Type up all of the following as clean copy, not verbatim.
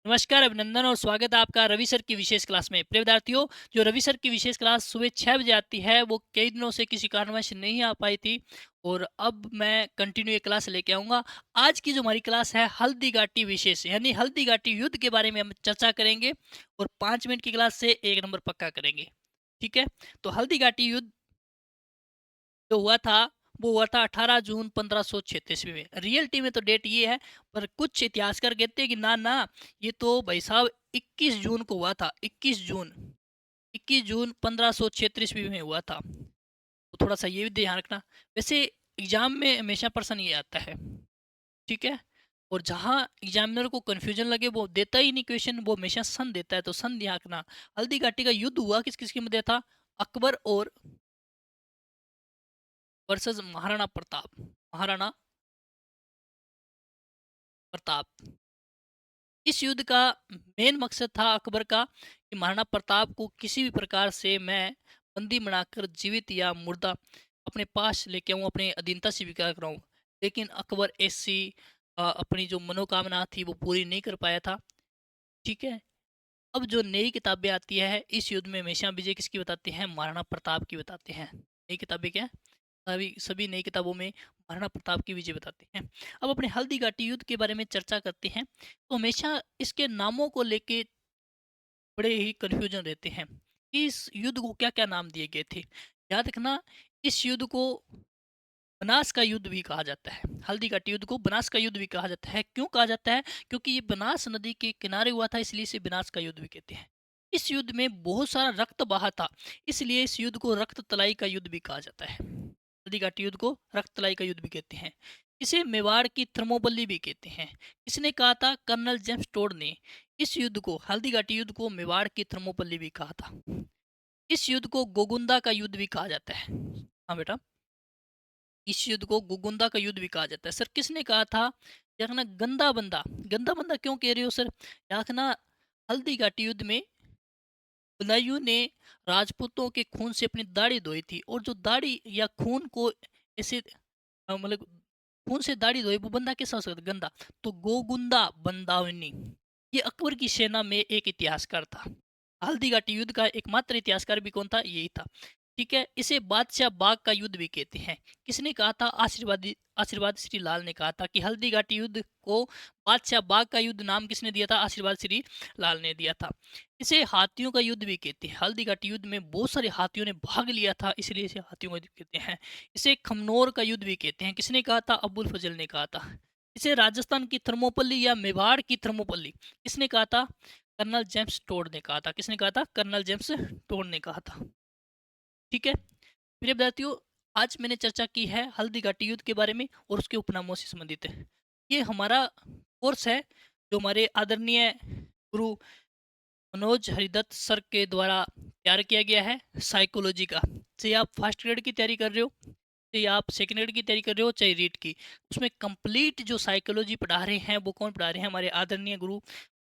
नमस्कार, अभिनंदन और स्वागत है आपका रवि सर की विशेष क्लास में। प्रिय विद्यार्थियों, जो रवि सर की विशेष क्लास सुबह 6 बजे आती है, वो कई दिनों से किसी कारणवश नहीं आ पाई थी और अब मैं कंटिन्यू ये क्लास लेके आऊँगा। आज की जो हमारी क्लास है हल्दी घाटी विशेष, यानी हल्दी घाटी युद्ध के बारे में हम चर्चा करेंगे और 5 मिनट की क्लास से 1 नंबर पक्का करेंगे। ठीक है? तो हल्दी घाटी युद्ध जो हुआ था, वो हुआ था 18 जून 1536 ईस्वी में। रियलिटी में तो डेट ये है, पर कुछ इतिहासकार कहते हैं कि ना, ये तो भाई साहब 21 जून को हुआ था। 21 जून 1536 ईस्वी में हुआ था। तो थोड़ा-सा ये भी ध्यान रखना। वैसे एग्ज़ाम में हमेशा प्रश्न ये आता है, ठीक है? और जहाँ एग्ज़ामिनर को कन्फ्यूज़न लगे वो देता ही नहीं क्वेश्चन, वो हमेशा सन देता है, तो सन ध्यान रखना। हल्दी घाटी का युद्ध हुआ किस-किस के मध्य था? अकबर और वर्सेस महाराणा प्रताप। महाराणा प्रताप। इस युद्ध का मेन मकसद था अकबर का कि महाराणा प्रताप को किसी भी प्रकार से मैं बंदी बनाकर जीवित या मुर्दा अपने पास लेके आऊँ, अपने अधीनता स्वीकार कराऊँ। लेकिन अकबर ऐसी अपनी जो मनोकामना थी वो पूरी नहीं कर पाया था। ठीक है? अब जो नई किताबें आती है इस युद्ध में हमेशा विजय किसकी बताते हैं? महाराणा प्रताप की बताते हैं। नई किताबें क्या? सभी सभी नई किताबों में महाराणा प्रताप की विजय बताते हैं। अब अपने हल्दी घाटी युद्ध के बारे में चर्चा करते हैं, तो हमेशा इसके नामों को लेके बड़े ही कन्फ्यूजन रहते हैं कि इस युद्ध को क्या-क्या नाम दिए गए थे। याद रखना, इस युद्ध को बनास का युद्ध भी कहा जाता है। हल्दी घाटी युद्ध को बनास का युद्ध भी कहा जाता है। क्यों कहा जाता है? क्योंकि ये बनास नदी के किनारे हुआ था, इसलिए इसे बनास का युद्ध भी कहते हैं। इस युद्ध में बहुत सारा रक्त बहा था, इसलिए इस युद्ध को रक्त तलाई का युद्ध भी कहा जाता है। हल्दी घाटी युद्ध को रक्त तलाई का युद्ध भी कहते हैं। इसे मेवाड़ की थर्मोपल्ली भी कहते हैं। किसने कहा था? कर्नल जेम्स टोड ने। इस युद्ध को, हल्दी घाटी युद्ध को मेवाड़ की थर्मोपल्ली भी कहा था। इस युद्ध को गोगुंदा का युद्ध भी कहा जाता है। हाँ बेटा, इस युद्ध को गोगुंदा का युद्ध भी कहा जाता है। सर किसने कहा था? याकना गंदा बंदा क्यों कह रहे हो सर? याकना हल्दी घाटी युद्ध में बदायूं ने राजपूतों के खून से अपनी दाढ़ी धोई थी, और जो दाढ़ी या खून को ऐसे मतलब खून से दाढ़ी धोई, वो बंदा कैसा हो सकता है? गंदा। तो गोगुंदा बंदावनी, ये अकबर की सेना में एक इतिहासकार था। हल्दी घाटी युद्ध का एकमात्र इतिहासकार भी कौन था? यही था। ठीक है? इसे बादशाह बाग का युद्ध भी कहते हैं। किसने कहा था? आशीर्वाद श्री लाल ने कहा था कि हल्दी घाटी युद्ध को बादशाह बाग का युद्ध नाम किसने दिया था? आशीर्वाद श्री लाल ने दिया था। इसे हाथियों का युद्ध भी कहते हैं। हल्दी घाटी युद्ध में बहुत सारे हाथियों ने भाग लिया था, इसलिए इसे हाथियों का युद्ध कहते हैं। इसे खमनोर का युद्ध भी कहते हैं। किसने कहा था? अबुल फजल ने कहा था। इसे राजस्थान की थर्मोपल्ली या मेवाड़ की थर्मोपल्ली किसने कहा था? कर्नल जेम्स टोड ने कहा था। किसने कहा था? कर्नल जेम्स टोड ने कहा था। ठीक है? प्रिय विद्यार्थियों, आज मैंने चर्चा की है हल्दी घाटी युद्ध के बारे में और उसके उपनामों से संबंधित है। ये हमारा कोर्स है जो हमारे आदरणीय गुरु मनोज हरिदत्त सर के द्वारा तैयार किया गया है, साइकोलॉजी का। चाहे आप फर्स्ट ग्रेड की तैयारी कर रहे हो, चाहे आप सेकंड ग्रेड की तैयारी कर रहे हो, चाहे रीट की, उसमें कंप्लीट जो साइकोलॉजी पढ़ा रहे हैं वो कौन पढ़ा रहे हैं? हमारे आदरणीय गुरु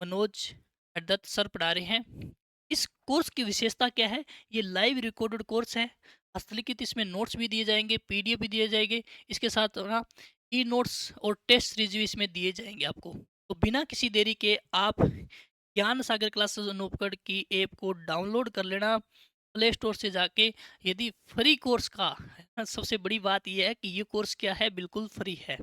मनोज हरिदत्त सर पढ़ा रहे हैं। इस कोर्स की विशेषता क्या है? ये लाइव रिकॉर्डेड कोर्स है। हस्तलिखित इसमें नोट्स भी दिए जाएंगे, पीडीएफ भी दिए जाएंगे। इसके साथ ना ई नोट्स और टेस्ट सीरीज भी इसमें दिए जाएंगे आपको। तो बिना किसी देरी के आप ज्ञान सागर क्लासेस अनूपगढ़ की ऐप को डाउनलोड कर लेना प्ले स्टोर से जाके। यदि फ्री कोर्स का है ना, सबसे बड़ी बात यह है कि ये कोर्स क्या है? बिल्कुल फ्री है।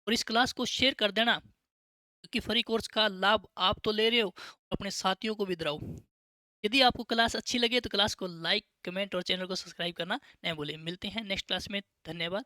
और इस क्लास को शेयर कर देना, क्योंकि फ्री कोर्स का लाभ आप तो ले रहे हो, अपने साथियों को भी दिलाओ। यदि आपको क्लास अच्छी लगे तो क्लास को लाइक, कमेंट और चैनल को सब्सक्राइब करना नहीं भूलें। मिलते हैं नेक्स्ट क्लास में। धन्यवाद।